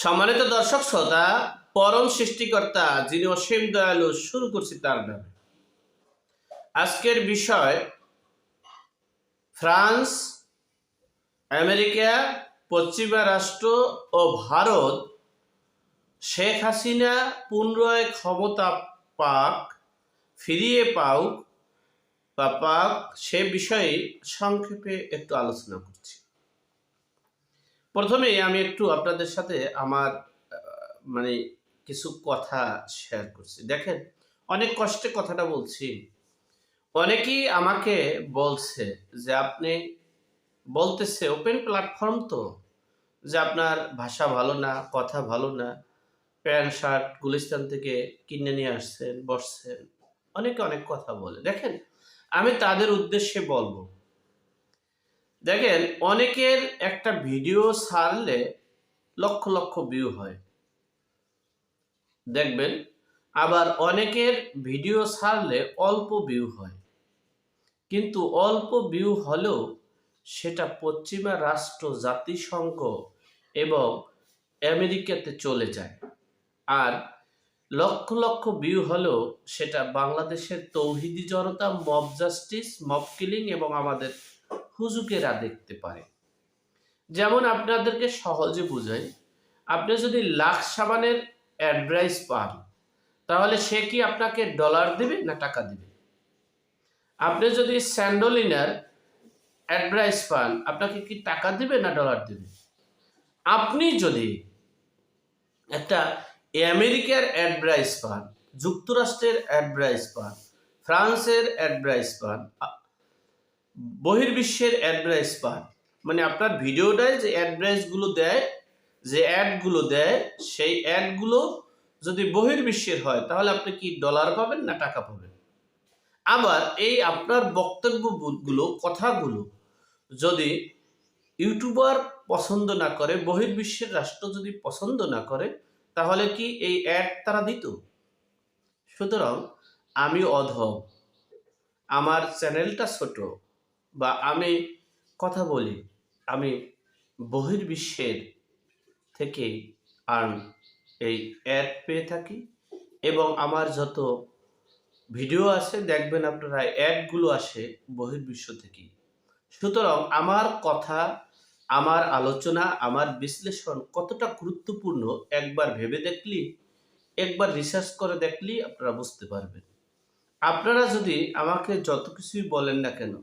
সম্মানিত দর্শক শ্রোতা, পরম সৃষ্টিকর্তা যিনি অসীম দয়ালু, শুরু করছি তার নামে। আজকের বিষয় ফ্রান্স, আমেরিকা, পশ্চিমা রাষ্ট্র ও ভারত শেখ হাসিনা পুনরায় ক্ষমতা পাক, ফিরিয়ে পাক, সে বিষয়ে সংক্ষেপে একটু আলোচনা করছি। প্রথমেই আমি একটু আপনাদের সাথে আমার মানে কিছু কথা শেয়ার করছি। দেখেন, অনেক কষ্টে কথাটা বলছি। অনেকেই আমাকে বলছে যে আপনি বলতেছে ওপেন প্ল্যাটফর্ম তো, যে আপনার ভাষা ভালো না, কথা ভালো না, প্যান্ট শার্ট গুলিস্তান থেকে কিনে নিয়ে আসছেন, বসছেন, অনেকে অনেক কথা বলে। দেখেন, আমি তাদের উদ্দেশ্যে বলবো, দেখেন, অনেকের একটা ভিডিও ছাড়লে লক্ষ লক্ষ ভিউ হয়, দেখবেন। আবার অনেকের ভিডিও ছাড়লে অল্প ভিউ হয়, কিন্তু অল্প ভিউ হলেও সেটা পশ্চিমা রাষ্ট্র, জাতিসংঘ এবং আমেরিকাতে চলে যায়। আর লক্ষ লক্ষ ভিউ হলেও সেটা বাংলাদেশের তৌহিদি জনতা, মব জাস্টিস, মব কিলিং এবং আমাদের হুজুকেরা দেখতে পারে। যেমন আপনাদেরকে সহজে বুঝাই, আপনি যদি লাক্স সাবানের অ্যাডভাইস পান, তাহলে সে কি আপনাকে ডলার দিবে না টাকা দিবে? আপনি যদি স্যান্ডোলিনার অ্যাডভাইস পান, আপনাকে কি টাকা দিবে না ডলার দিবে? আপনি যদি একটা আমেরিকার অ্যাডভাইস পান, যুক্তরাষ্ট্রের অ্যাডভাইস পান, ফ্রান্সের অ্যাডভাইস পান, বহির্বিশ্বের অ্যাডভাইস পান, মানে আপনার ভিডিওটায় যে অ্যাডভাইসগুলো দেয়, যে অ্যাডগুলো দেয়, সেই অ্যাডগুলো যদি বহির্বিশ্বের হয়, তাহলে আপনি কি ডলার পাবেন না টাকা পাবেন? আবার এই আপনার বক্তব্যগুলো, কথাগুলো যদি ইউটিউবার পছন্দ না করে, বহির্বিশ্বের রাষ্ট্র যদি পছন্দ না করে, তাহলে কি এই অ্যাড তারা দিত? সুতরাং আমি অধম, আমার চ্যানেলটা ছোট, বা আমি কথা বলি, আমি বহির্বিশ্বের থেকে আর্ন এই অ্যাড পেয়ে থাকি, এবং আমার যত ভিডিও আছে দেখবেন আপনারা, অ্যাডগুলো আসে বহির্বিশ্ব থেকেই। সুতরাং আমার কথা, আমার আলোচনা, আমার বিশ্লেষণ কতটা গুরুত্বপূর্ণ একবার ভেবে দেখলি, একবার রিসার্চ করে দেখলি আপনারা বুঝতে পারবেন। আপনারা যদি আমাকে যত কিছুই বলেন না কেন,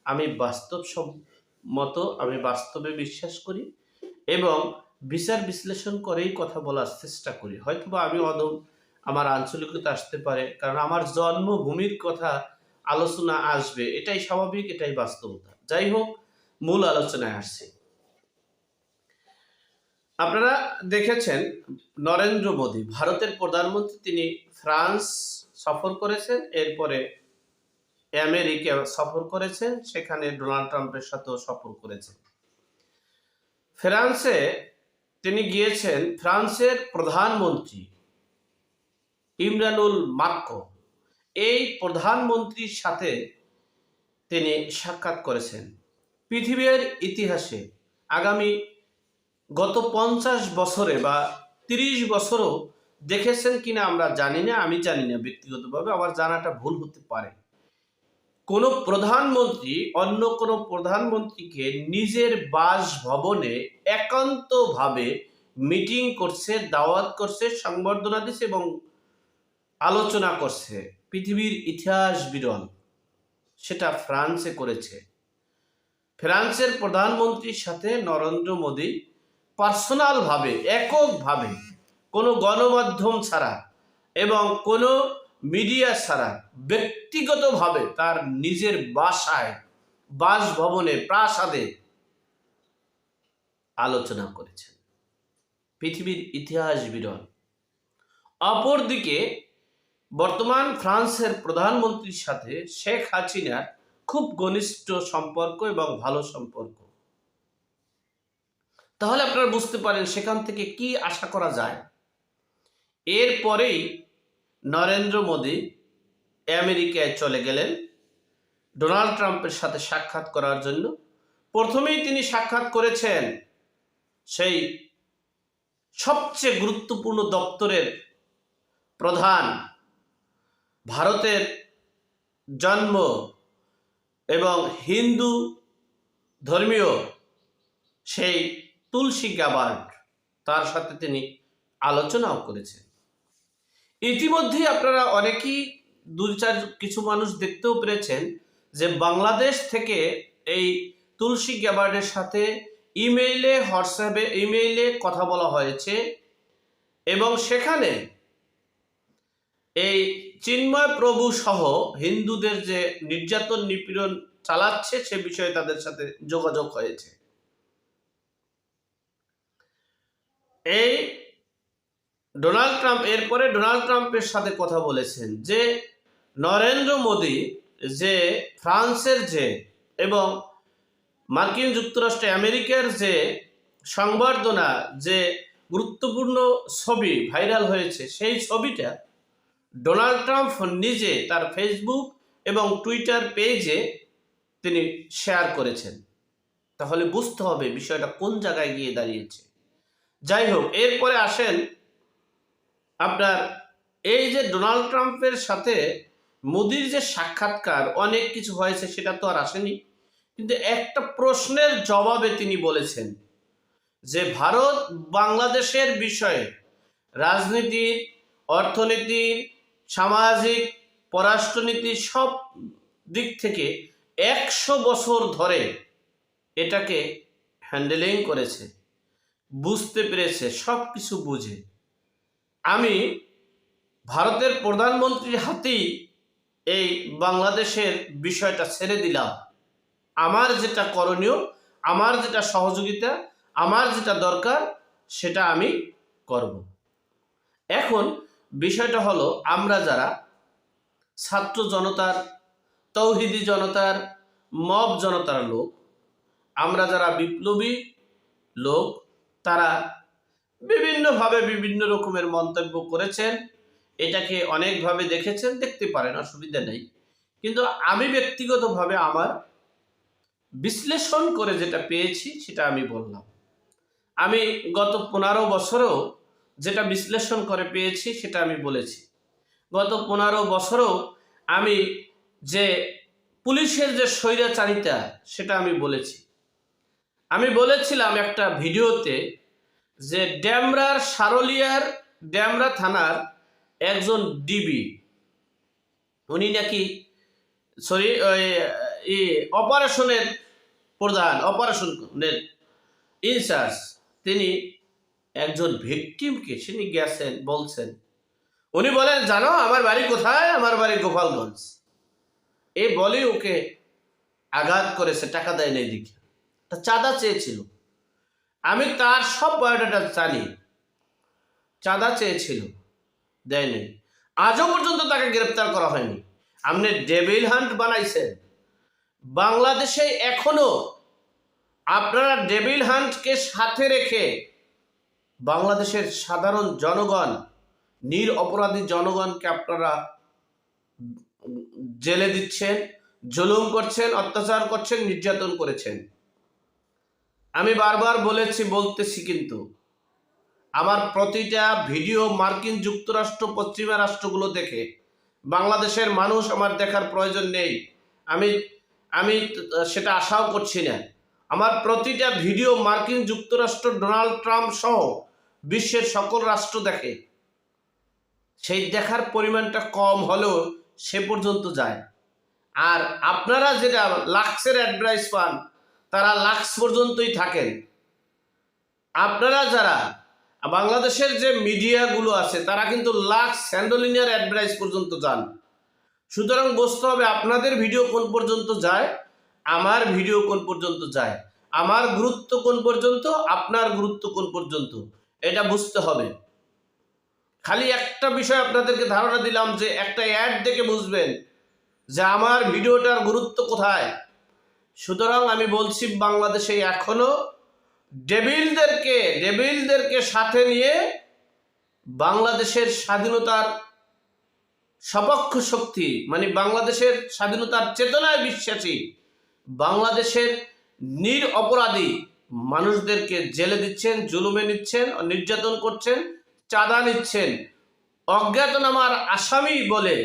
আমি বাস্তবসম্মত, আমি বাস্তবে বিশ্বাস করি এবং বিচার বিশ্লেষণ করেই কথা বলার চেষ্টা করি। হয়তোবা আমি আমার আঞ্চলিকতা আসতে পারে, কারণ আমার জন্মভূমির কথা আলোচনা আসবে, এটাই স্বাভাবিক, এটাই বাস্তবতা। যাই হোক, মূল আলোচনায় আসছি। আপনারা দেখেছেন, নরেন্দ্র মোদী ভারতের প্রধানমন্ত্রী, তিনি ফ্রান্স সফর করেছেন, এরপরে আমেরিকা সফর করেছেন, সেখানে ডোনাল্ড ট্রাম্পের সাথেও সফর করেছেন। ফ্রান্সে তিনি গিয়েছেন, ফ্রান্সের প্রধানমন্ত্রী ইমরানুল মাক্রো, এই প্রধানমন্ত্রীর সাথে তিনি সাক্ষাৎ করেছেন। পৃথিবীর ইতিহাসে আগামী গত 50 বছরে বা 30 বছরও দেখেছেন কিনা আমরা জানি না, আমি জানি না ব্যক্তিগতভাবে, আমার জানাটা ভুল হতে পারে, কোনো প্রধানমন্ত্রী অন্য কোনো প্রধানমন্ত্রীকে নিজের বাসভবনে একান্তভাবে মিটিং করছে, দাওয়াত করছে, সংবর্ধনা দিচ্ছে এবং আলোচনা করছে, পৃথিবীর ইতিহাস বিরল। সেটা ফ্রান্সে করেছে। ফ্রান্সের প্রধানমন্ত্রীর সাথে নরেন্দ্র মোদী পার্সোনালভাবে, এককভাবে, কোনো গণমাধ্যম ছাড়া এবং কোনো মিডিয়া ছাড়া, ব্যক্তিগতভাবে তার নিজের বাসায়, বাসভবনে, প্রাসাদে আলোচনা করেছেন। পৃথিবীর ইতিহাস বিরল। অপরদিকে বর্তমান ফ্রান্সের প্রধানমন্ত্রীর সাথে শেখ হাসিনার খুব ঘনিষ্ঠ সম্পর্ক এবং ভালো সম্পর্ক। তাহলে আপনারা বুঝতে পারেন সেখান থেকে কি আশা করা যায়। এরপরেই নরেন্দ্র মোদী আমেরিকায় চলে গেলেন ডোনাল্ড ট্রাম্পের সাথে সাক্ষাৎ করার জন্য। প্রথমেই তিনি সাক্ষাৎ করেছেন সেই সবচেয়ে গুরুত্বপূর্ণ দপ্তরের প্রধান, ভারতের জন্ম এবং হিন্দু ধর্মীয় সেই তুলসী গ্যাবার্ড, তার সাথে তিনি আলোচনাও করেছেন। ইতিমধ্যেই আপনারা অনেকেই কিছু মানুষ দেখতেও পেরেছেন যে বাংলাদেশ থেকে এই তুলসী গ্যাবার্ডের সাথে ইমেইলে কথা বলা হয়েছে এবং সেখানে এই চিন্ময় প্রভু সহ হিন্দুদের যে নির্যাতন নিপীড়ন চালাচ্ছে সে বিষয়ে তাদের সাথে যোগাযোগ হয়েছে। এই এরপরে ডোনাল্ড ট্রাম্পের সাথে কথা বলেছেন যে নরেন্দ্র মোদী যে ফ্রান্সের যে এবং মার্কিন যুক্তরাষ্ট্র আমেরিকার যে সংবর্ধনা, যে গুরুত্বপূর্ণ ছবি ভাইরাল হয়েছে, সেই ছবিটা ডোনাল্ড ট্রাম্প নিজে তার ফেসবুক এবং টুইটার পেজে তিনি শেয়ার করেছেন। তাহলে বুঝতে হবে বিষয়টা কোন জায়গায় গিয়ে দাঁড়িয়েছে। যাই হোক, এরপরে আসেন আপনার এই যে ডোনাল্ড ট্রাম্পের সাথে মোদির যে সাক্ষাৎকার, অনেক কিছু হয়েছে সেটা তো আর আসেনি, কিন্তু একটা প্রশ্নের জবাবে তিনি বলেছেন যে ভারত বাংলাদেশের বিষয়ে রাজনীতির, অর্থনীতির, সামাজিক, পররাষ্ট্রনীতির সব দিক থেকে 100 বছর ধরে এটাকে হ্যান্ডেলিং করেছে, বুঝতে পেরেছে, সব কিছু বুঝে। আমি ভারতের প্রধানমন্ত্রীর হাতেই এই বাংলাদেশের বিষয়টা ছেড়ে দিলাম, আমার যেটা করণীয়, আমার যেটা সহযোগিতা, আমার যেটা দরকার সেটা আমি করব। এখন বিষয়টা হলো, আমরা যারা ছাত্র জনতার, তৌহিদি জনতার, মব জনতার লোক, আমরা যারা বিপ্লবী লোক, তারা বিভিন্নভাবে বিভিন্ন রকমের মন্তব্য করেছেন, এটাকে অনেকভাবে দেখেছেন, দেখতে পারেন, অসুবিধা নেই। কিন্তু আমি ব্যক্তিগতভাবে আমার বিশ্লেষণ করে যেটা পেয়েছি সেটা আমি বললাম। আমি গত 15 বছরেও যেটা বিশ্লেষণ করে পেয়েছি সেটা আমি বলেছি। গত 15 বছরেও আমি যে পুলিশের যে স্বৈরাচারিতা সেটা আমি বলেছি। আমি বলেছিলাম একটা ভিডিওতে যে সারোলিয়ার ড্যামরা থানার একজন ডিবি, উনি নাকি অপারেশনের প্রধান, অপারেশনের ইনচার্জ, তিনি একজন ভিকটিমকে তিনি গেছেন, বলছেন, উনি বলেন, জানো আমার বাড়ি কোথায়? আমার বাড়ি গোপালগঞ্জ। এই বলে ওকে আঘাত করেছে, টাকা দেয় নাই দেখে, চাঁদা চেয়েছিল। আমি তার সব বায়োডাটা জানি, চাঁদা চেয়েছিল, দেয় নাই। আজও পর্যন্ত তাকে গ্রেপ্তার করা হয়নি। আপনি ডেভিল হান্ট বানাইছেন বাংলাদেশে। এখনো আপনারা ডেভিল হান্টকে সাথে রেখে বাংলাদেশের সাধারণ জনগণ, নিরপরাধী জনগণকে আপনারা জেলে দিচ্ছেন, জুলুম করছেন, অত্যাচার করছেন, নির্যাতন করেছেন। আমি বারবার বলতেছি, কিন্তু আমার প্রতিটা ভিডিও মার্কিন যুক্তরাষ্ট্র, পশ্চিমা রাষ্ট্রগুলো দেখে বাংলাদেশের মানুষ আমার দেখার প্রয়োজন নেই। আমি সেটা আশাও করছি না। আমার প্রতিটা ভিডিও মার্কিন যুক্তরাষ্ট্র, ডোনাল্ড ট্রাম্প সহ বিশ্বের সকল রাষ্ট্র দেখে। সেই দেখার পরিমাণটা কম হলেও সে পর্যন্ত যায়। আর আপনারা যেটা লাক্সের অ্যাডভাইস পান, তারা লাক্স পর্যন্তই থাকেন। আপনারা যারা বাংলাদেশের যে মিডিয়াগুলো আছে তারা কিন্তু লাক্স স্যান্ডোলিনিয়ার অ্যাডভাইস পর্যন্ত যান। সুতরাং বুঝতে হবে আপনাদের ভিডিও কোন পর্যন্ত যায়, আমার ভিডিও কোন পর্যন্ত যায়, আমার গুরুত্ব কোন পর্যন্ত, আপনার গুরুত্ব কোন পর্যন্ত, এটা বুঝতে হবে। খালি একটা বিষয় আপনাদেরকে ধারণা দিলাম যে একটা অ্যাড দেখে বুঝবেন যে আমার ভিডিওটার গুরুত্ব কোথায়। সুতরাং আমি বলছি, বাংলাদেশে এখনো ডেভিলদেরকে সাথে নিয়ে বাংলাদেশের স্বাধীনতার সপক্ষ শক্তি, মানে বাংলাদেশের স্বাধীনতার চেতনায় বিশ্বাসী, বাংলাদেশের নিরপরাধী মানুষদেরকে জেলে দিচ্ছেন, জুলুমে নিচ্ছেন, নির্যাতন করছেন, চাঁদা নিচ্ছেন, অজ্ঞাতনামার আসামি বলে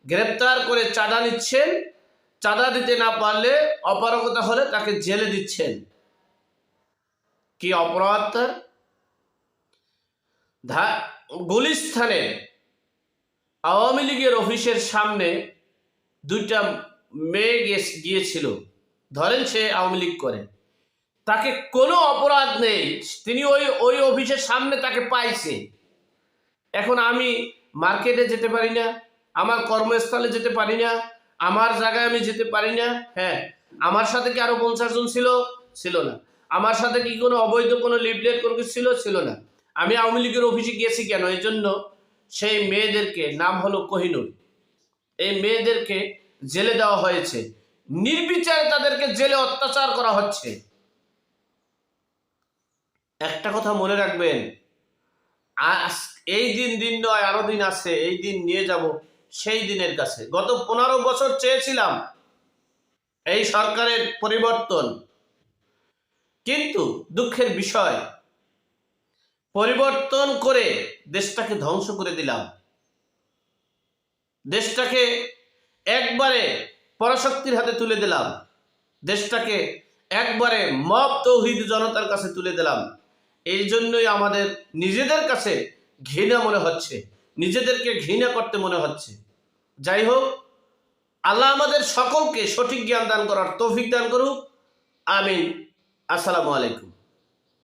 গ্রেপ্তার করে চাঁদা নিচ্ছেন, চাঁদা দিতে না পারলে অপারগতা হলে তাকে জেলে দিচ্ছেন। কি অপরাধ তার? গুলিস্তানে আওয়ামী লীগের অফিসের সামনে দুইটা মেয়ে গিয়েছিল, ধরেন সে আওয়ামী লীগ করে, তাকে কোনো অপরাধ নেই, তিনি ওই অফিসের সামনে তাকে পাইছে। এখন আমি মার্কেটে যেতে পারি না, আমার কর্মস্থলে যেতে পারি না, আমার জায়গায় আমি যেতে পারি না। হ্যাঁ, আমার সাথে কি আরো 50 জন ছিল না? আমার সাথে কি কোনো অবৈধ কোনো লিফলেট কোনো কিছু ছিল না? আমি আওয়ামী লীগের অফিসে গিয়েছি কেন? এই জন্য সেই মেয়েদেরকে, নাম হলো কোহিনূর, এই মেয়েদেরকে জেলে দেওয়া হয়েছে, নির্বিচারে তাদেরকে জেলে অত্যাচার করা হচ্ছে। একটা কথা মনে রাখবেন, এই দিন নয়, আরো দিন আছে, এই দিন নিয়ে যাব সেই দিনের কাছে। গত 15 বছর চেয়েছিলাম এই সরকারের পরিবর্তন, কিন্তু দুঃখের বিষয়, পরিবর্তন করে দেশটাকে ধ্বংস করে দিলাম। দেশটাকে একবারে পরাশক্তির হাতে তুলে দিলাম। দেশটাকে একবারে মব তৌহিদ জনতার কাছে তুলে দিলাম। এই জন্যই আমাদের নিজেদের কাছে ঘৃণা মনে হচ্ছে, নিজেদেরকে ঘৃণা করতে মনে হচ্ছে। যাই হোক, আল্লাহ আমাদের সকলকে সঠিক জ্ঞান দান করার তৌফিক দান করুক। আমিন। আসসালামু আলাইকুম।